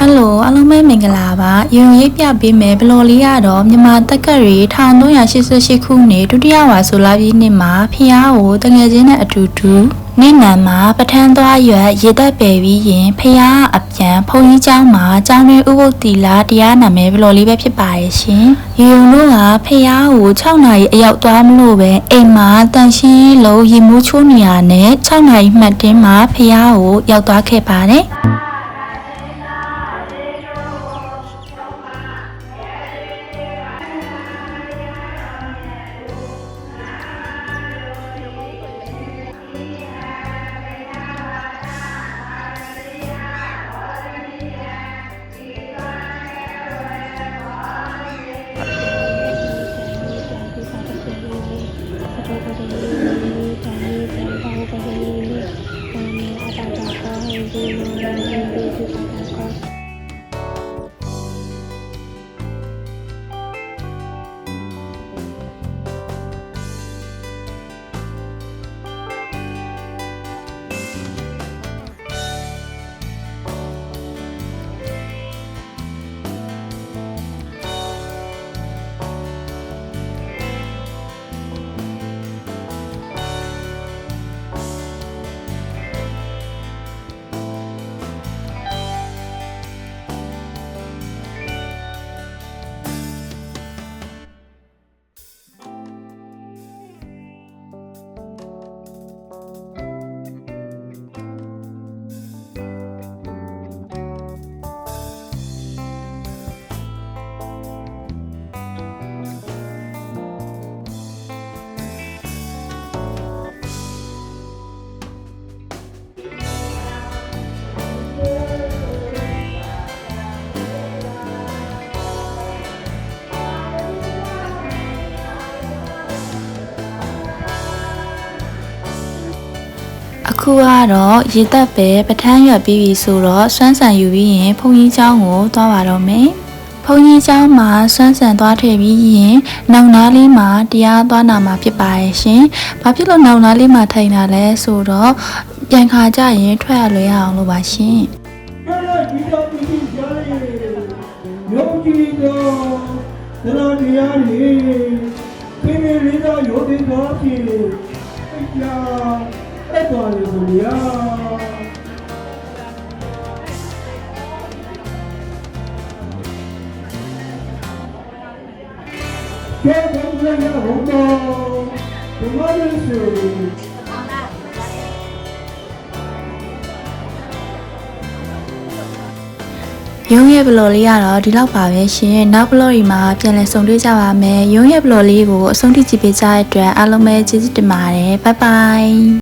Hello အားလုံးပဲမင်္ဂလာပါရုံရိပ်ပြပေးမယ်ဘလော်လေးကတော့မြန်မာတက္ကရီ1388ခုနှစ်ဒုတိယဝါဆိုလာပြည့်နှစ်မှာဖျားကိုတငယ်ချင်းနဲ့အတူတူနေ့နံမှာပထန်းသွားရွက်ရေသက်ပယ်ပြီးရင်ဖျားအပြန်ဖုန်ကြီးเจ้าမှာเจ้าတွင်ဥပုပ်တီလာတရားနာမယ်ဘလော်လေးပဲဖြစ်ပါရဲ့ရှင်ရုံတို့ကဖျားကို6နာရီအရောက်သွားမလို့ပဲအိမ်မှာတန်ရှင်းလုံးရေမိုးချိုးနေရနဲ့6နာရီမှတ်တင်းမှာဖျားကိုရောက်သွားခဲ့ပါတယ်အခုကတော့ရေသက်ပဲပထန်းရွက်ပြီးပြီဆိုတော့စွမ်းဆန်ယူပြီးရင်ဖုန်ကြီးเจ้าကိုသွားပါတော့မယ်ဖုန်ကြီးเจ้าမှာစွမ်းဆန်သွားထည့်ပြီးရင်နောက်နားလေးမှာတရားသွားနာမှာဖြစ်ပါရဲ့ရှင်ဘာဖြစ်လို့နောက်နားလေးမှာထိုင်တာလဲဆိုတော့ပြန်ခါကြရင်ထွက်ရလွယ်အောင်လို့ပါရှင်ဒီတော့ဒီကြားလေးရုပ်ကြည့်တော့တရားတရားလေးပြင်းပြင်းလေးတော့ရုပ်တင်တော့ဖြစ်ကြာအဲ့တော်လေးဆိုရကဲဘယ်လိုလဲဘုံတော့ဒီမှာလေးဆိုရုံးရဲ့ဘလော်လေးကတော့ဒီလောက်ပါပဲရှင်နောက်ဘလော်ဒီမှာပြန်လည်ဆုံတွေ့ကြပါမယ်ရုံးရဲ့ဘလော်လေးကိုအဆုံးထိကြည့်ပေးကြတဲ့အတွက်အားလုံးပဲကျေးဇူးတင်ပါတယ်ဘိုင်ဘိုင်